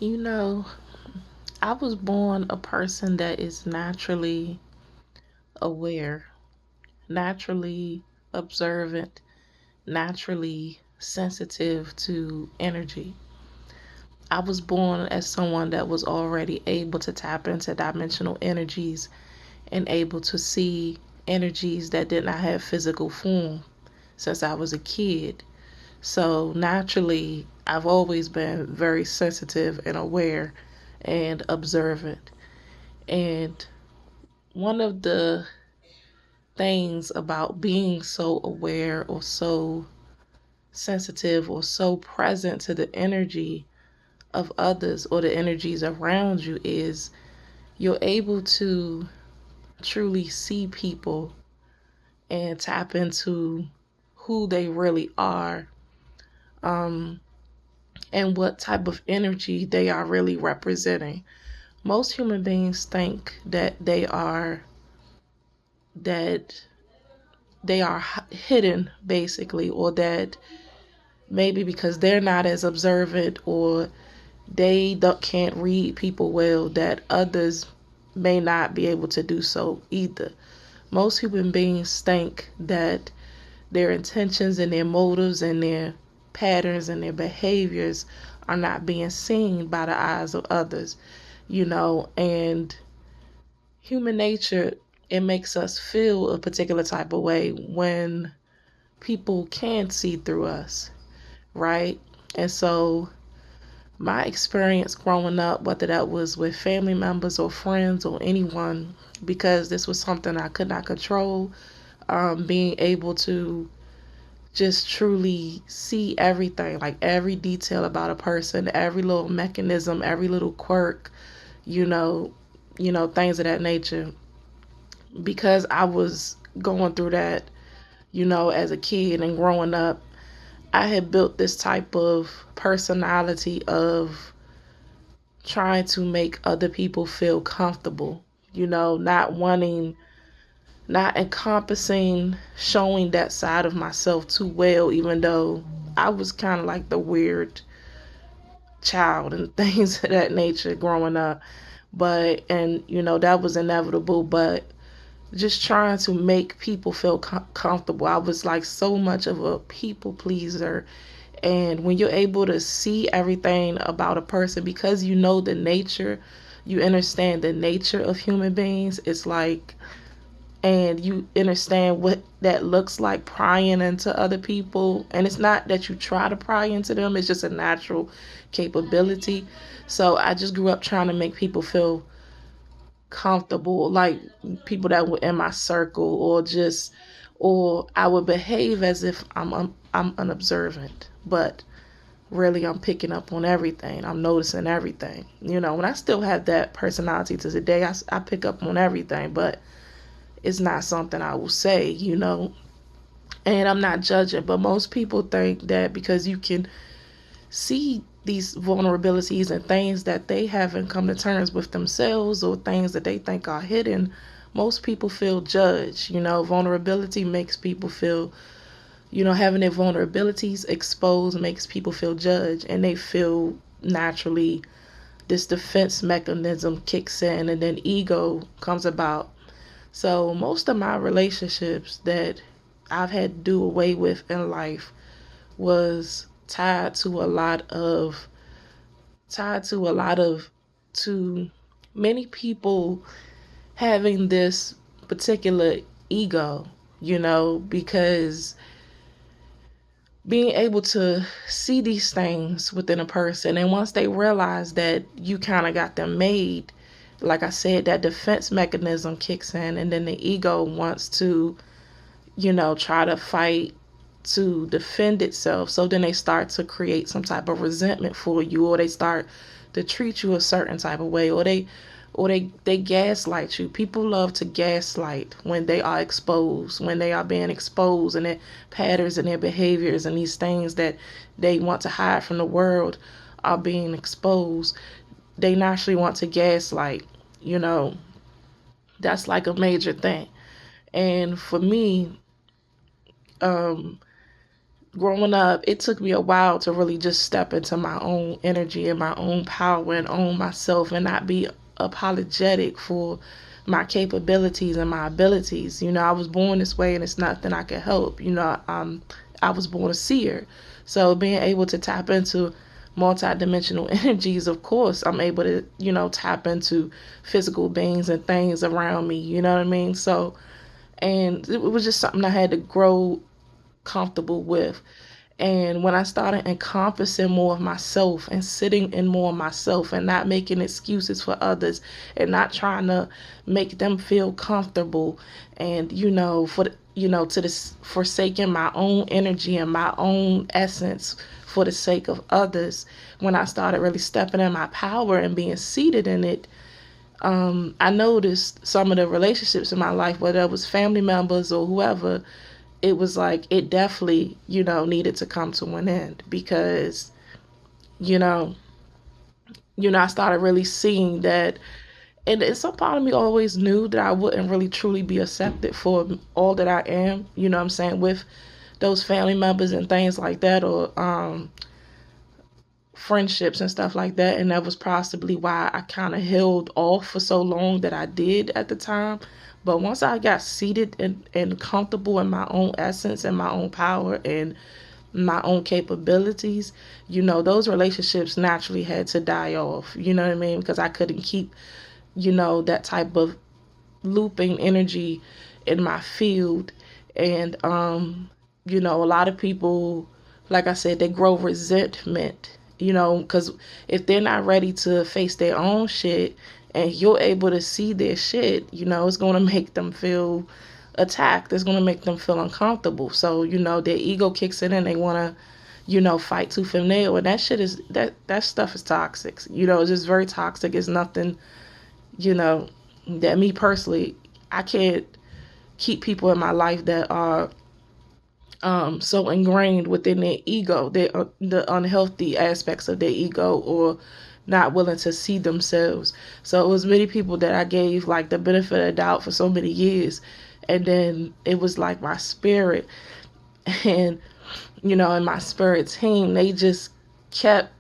You know, I was born a person that is naturally aware, naturally observant, naturally sensitive to energy. I was born as someone that was already able to tap into dimensional energies and able to see energies that did not have physical form since I was a kid. So naturally, I've always been very sensitive and aware and observant. And one of the things about being so aware or so sensitive or so present to the energy of others or the energies around you is you're able to truly see people and tap into who they really are, um, and what type of energy they are really representing. Most human beings think that they are hidden basically, or that maybe because they're not as observant or can't read people well, that others may not be able to do so either. Most human beings think that their intentions and their motives and their patterns and their behaviors are not being seen by the eyes of others, and human nature, it makes us feel a particular type of way when people can see through us, right? And so my experience growing up, whether that was with family members or friends or anyone, because this was something I could not control, being able to just truly see everything, like every detail about a person, every little mechanism, every little quirk, you know, things of that nature. Because I was going through that, as a kid and growing up, I had built this type of personality of trying to make other people feel comfortable, not wanting, not encompassing showing that side of myself too well, even though I was kind of like the weird child and things of that nature growing up. But, and that was inevitable, but just trying to make people feel comfortable. I was like so much of a people pleaser. And when you're able to see everything about a person because you know the nature, you understand the nature of human beings, it's like, and you understand what that looks like prying into other people. And it's not that you try to pry into them, it's just a natural capability. So I just grew up trying to make people feel comfortable, like people that were in my circle, or I would behave as if I'm unobservant, but really I'm picking up on everything. I'm noticing everything. When I still have that personality to today, I pick up on everything, but it's not something I will say. And I'm not judging, but most people think that because you can see these vulnerabilities and things that they haven't come to terms with themselves or things that they think are hidden, most people feel judged. Vulnerability makes people feel, having their vulnerabilities exposed makes people feel judged, and they feel naturally this defense mechanism kicks in, and then ego comes about. So most of my relationships that I've had to do away with in life was tied to a lot of to many people having this particular ego, because being able to see these things within a person, and once they realize that you kind of got them made, like I said, that defense mechanism kicks in, and then the ego wants to, try to fight to defend itself. So then they start to create some type of resentment for you, or they start to treat you a certain type of way, or they gaslight you. People love to gaslight when they are exposed, when they are being exposed, and their patterns and their behaviors and these things that they want to hide from the world are being exposed. They naturally want to gaslight. You know, that's like a major thing. And for me, um, growing up, it took me a while to really just step into my own energy and my own power and own myself and not be apologetic for my capabilities and my abilities. I was born this way and it's nothing I can help. I was born a seer. So being able to tap into multidimensional energies, of course, I'm able to, tap into physical beings and things around me. You know what I mean? So, and it was just something I had to grow comfortable with. And when I started encompassing more of myself and sitting in more of myself and not making excuses for others and not trying to make them feel comfortable and, to this forsaking my own energy and my own essence for the sake of others, when I started really stepping in my power and being seated in it, I noticed some of the relationships in my life, whether it was family members or whoever, it was like it definitely, needed to come to an end because, you know, I started really seeing that, and some part of me always knew that I wouldn't really truly be accepted for all that I am. You know what I'm saying, with those family members and things like that, or friendships and stuff like that. And that was possibly why I kind of held off for so long that I did at the time. But once I got seated and comfortable in my own essence and my own power and my own capabilities, those relationships naturally had to die off. You know what I mean? Because I couldn't keep, that type of looping energy in my field. And a lot of people, like I said, they grow resentment, because if they're not ready to face their own shit and you're able to see their shit, it's going to make them feel attacked. It's going to make them feel uncomfortable. So, their ego kicks in and they want to, fight tooth and nail. And that shit is, that stuff is toxic. It's just very toxic. It's nothing, that me personally, I can't keep people in my life that are so ingrained within their ego, the unhealthy aspects of their ego, or not willing to see themselves. So it was many people that I gave like the benefit of the doubt for so many years, and then it was like my spirit, and and my spirit team, they just kept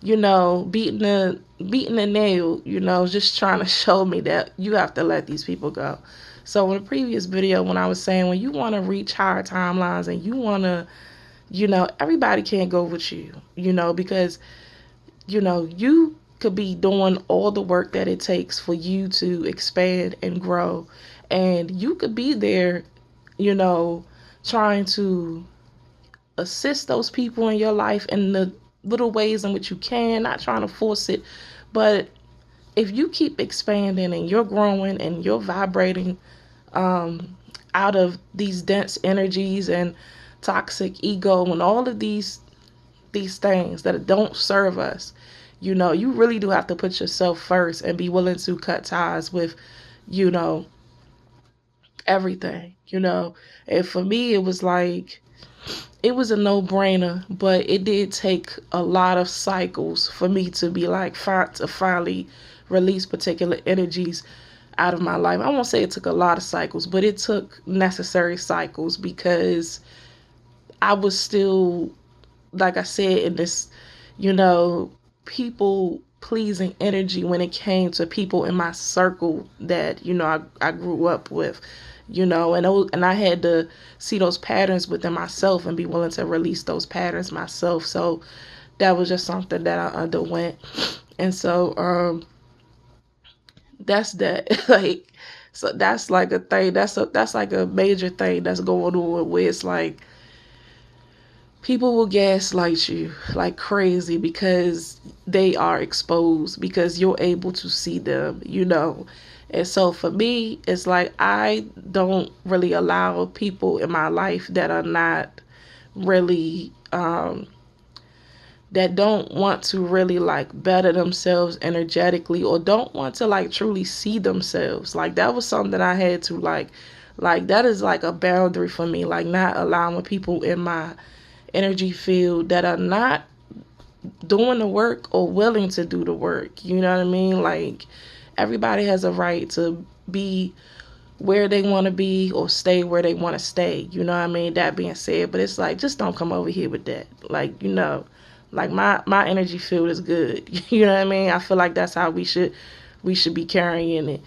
beating the nail, just trying to show me that you have to let these people go. So in the previous video, when I was saying, when you want to reach higher timelines and you want to, everybody can't go with you, because, you could be doing all the work that it takes for you to expand and grow. And you could be there, trying to assist those people in your life in the little ways in which you can, not trying to force it. But if you keep expanding and you're growing and you're vibrating out of these dense energies and toxic ego and all of these things that don't serve us, you really do have to put yourself first and be willing to cut ties with, you know, everything, And for me, it was like, it was a no-brainer, but it did take a lot of cycles for me to be like, to finally release particular energies out of my life. I won't say it took a lot of cycles, but it took necessary cycles because I was still, like I said, in this, people pleasing energy when it came to people in my circle that, I grew up with, and I had to see those patterns within myself and be willing to release those patterns myself. So that was just something that I underwent. And so, that's that. Like, so that's like a thing. That's like a major thing that's going on, where it's like people will gaslight you like crazy because they are exposed, because you're able to see them. And so for me, it's like I don't really allow people in my life that are not really that don't want to really like better themselves energetically, or don't want to like truly see themselves. Like, that was something that I had to like that is like a boundary for me, like not allowing people in my energy field that are not doing the work or willing to do the work. You know what I mean? Like, everybody has a right to be where they want to be or stay where they want to stay. You know what I mean? That being said, but it's like, just don't come over here with that. Like, like my energy field is good. You know what I mean? I feel like that's how we should be carrying it.